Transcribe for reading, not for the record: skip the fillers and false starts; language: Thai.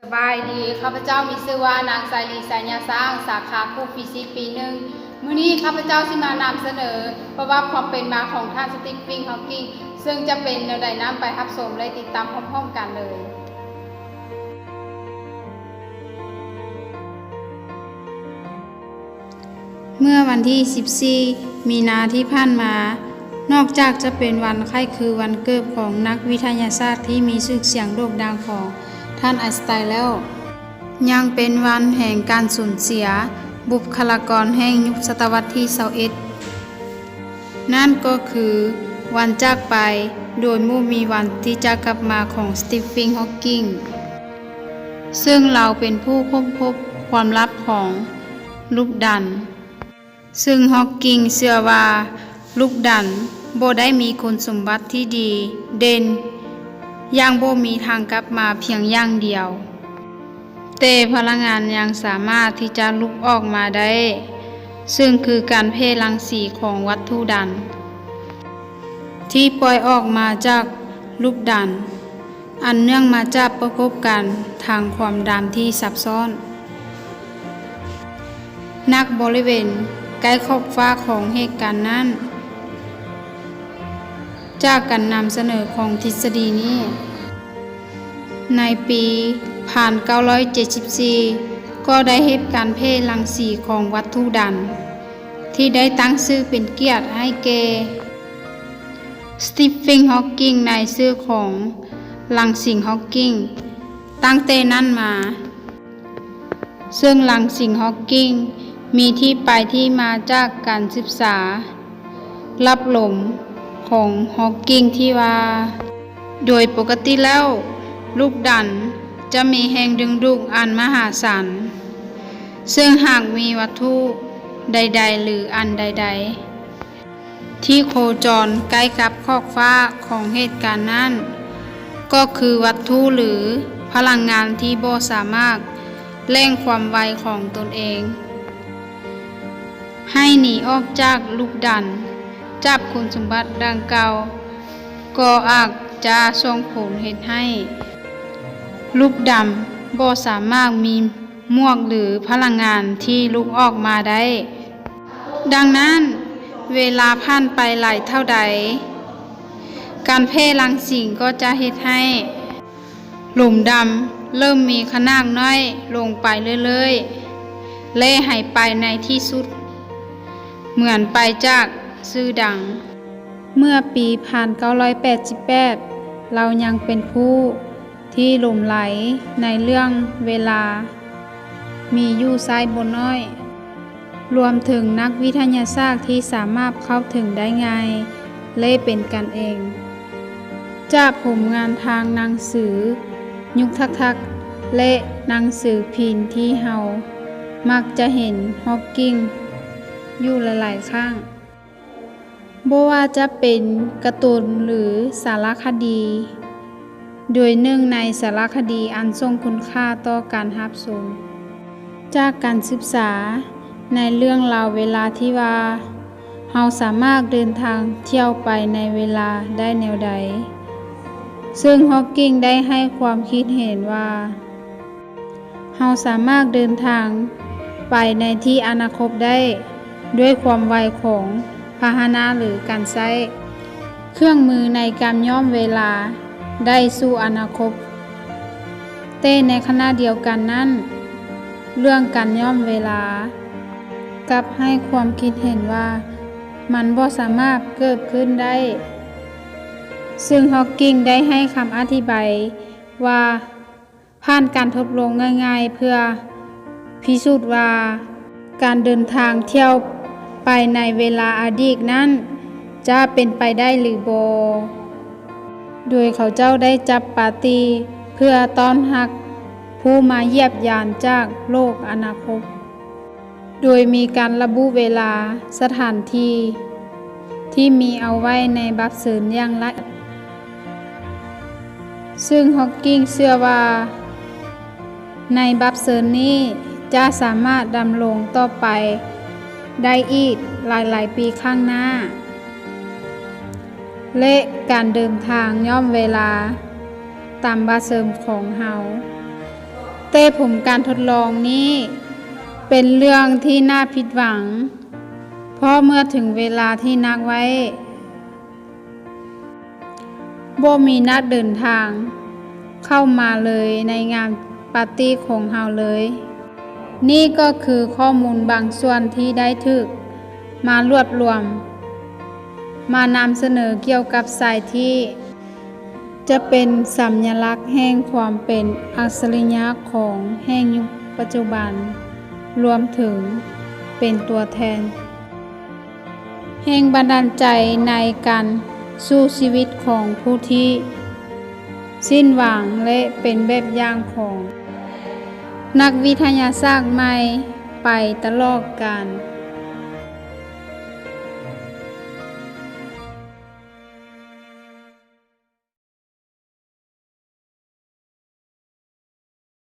สบายดีข้าพเจ้ามีชื่อว่านางสายลีสายญาสร้างสาขาครูฟิสิกส์ปีหนึ่งมื้อนี้ข้าพเจ้าสิมานำเสนอประวัติความเป็นมาของท่านสตีเฟน ฮอว์กิงซึ่งจะเป็นแนวใดนั้นไปรับชมและติดตามพร้อมๆกันเลยเมื่อวันที่ 14 มีนาที่ผ่านมานอกจากจะเป็นวันคล้ายคือวันเกิดของนักวิทยาศาสตร์ที่มีชื่อเสียงโด่งดังของท่านไอน์สไตน์แล้วยังเป็นวันแห่งการสูญเสียบุคลากรแห่งยุคศตวรรษที่ 21 นั่นก็คือวันจากไปโดยไม่มีวันที่จะกลับมาของสตีเฟน ฮอว์กิงซึ่งเราเป็นผู้ค้นพบความลับของลูกดันซึ่งฮอว์กิงเชื่อว่าลูกดันบ่ได้มีคุณสมบัติที่ดีเด่นยังบ่มีทางกลับมาเพียงอย่างเดียวแต่พลังงานยังสามารถที่จะลุกออกมาได้ซึ่งคือการเพรังสีของวัตถุดันที่ปล่อยออกมาจากลูกดันอันเนื่องมาจากประกอบกันทางความดันที่ซับซ้อนนักบริเวณใกล้ขอบฟ้าของเหตุการณ์นั้นจากการนำเสนอของทฤษฎีนี้ในปี1974ก็ได้เหตุการเพรังสีของวัตถุดันที่ได้ตั้งชื่อเป็นเกียรติให้แก่สตีเฟน ฮอว์กิงในชื่อของรังสีฮอว์กิงตั้งแต่นั้นมาซึ่งรังสีฮอว์กิงมีที่ไปที่มาจากการศึกษารับลมของฮอว์กิงที่ว่าโดยปกติแล้วลูกดันจะมีแรงดึงดูดอันมหาศาลซึ่งหากมีวัตถุใดๆหรืออันใดๆที่โคจรใกล้กับขอบฟ้าของเหตุการณ์นั้นก็คือวัตถุหรือพลังงานที่บ่สามารถเร่งความไวของตนเองให้หนีออกจากลูกดันจับคุณสมบัติดังกล่าวก็อาจจะส่งผลเหตุให้ลูกดำบ่สามารถมีหมวกหรือพลังงานที่ลุกออกมาได้ดังนั้นเวลาผ่านไปหลายเท่าใดการเพรังสีก็จะเฮ็ดให้หลุมดำเริ่มมีขนาดน้อยลงไปเรื่อยๆและหายไปในที่สุดเหมือนไปจากชื่อดังเมื่อปี1988เรายังเป็นผู้ที่หลงไหลในเรื่องเวลามีอยู่ซ้ายบนน้อยรวมถึงนักวิทยาศาสตร์ที่สามารถเข้าถึงได้ง่ายและเป็นกันเองจากผลงานทางหนังสือยุคทักๆและหนังสือพิมพ์ที่เฮามักจะเห็นฮอว์กิงอยู่หลายๆครั้งบ่ว่าจะเป็นการ์ตูนหรือสารคดีโดยหนึ่งในสารคดีอันทรงคุณค่าต่อการรับชมจากการศึกษาในเรื่องราวเวลาที่ว่าเฮาสามารถเดินทางเที่ยวไปในเวลาได้แนวใดซึ่งฮอว์กิงได้ให้ความคิดเห็นว่าเฮาสามารถเดินทางไปในที่อนาคตได้ด้วยความไวของพาหนะหรือการใช้เครื่องมือในการย้อมเวลาได้สู่อนาคตแต่ในขณะเดียวกันนั้นเรื่องการย้อมเวลากลับให้ความคิดเห็นว่ามันบ่สามารถเกิดขึ้นได้ซึ่งฮอว์กิงได้ให้คำอธิบายว่าผ่านการทดลองง่ายๆเพื่อพิสูจน์ว่าการเดินทางเที่ยวไปในเวลาอดีตนั้นจะเป็นไปได้หรือบ่โดยเขาเจ้าได้จัดปาร์ตี้เพื่อต้อนรับผู้มาเยียบยามจากโลกอนาคตโดยมีการระบุเวลาสถานที่ที่มีเอาไว้ในบัตรเชิญอย่างละเอียดซึ่งฮอว์กิงเชื่อว่าในบัตรเชิญนี้จะสามารถดำรงต่อไปได้อีกหลายๆปีข้างหน้าและการเดินทางย้อมเวลาตามบัตรเชิญของเฮา ต้ผมการทดลองนี้เป็นเรื่องที่น่าผิดหวัง เพราะเมื่อถึงเวลาที่นัดไว้บ่มีนัดเดินทางเข้ามาเลยในงานปาร์ตี้ของเฮาเลย นี่ก็คือข้อมูลบางส่วนที่ได้ถูกมารวบรวม มานำเสนอเกี่ยวกับสายที่จะเป็นสัญลักษณ์แห่งความเป็นอัจฉริยะของแห่งยุคปัจจุบัน รวมถึงเป็นตัวแทนแห่งบันดาลใจในการสู้ชีวิตของผู้ที่สิ้นหวังและเป็นแบบอย่างของนักวิทยาศาสตร์ใหม่ไปตลอดกาล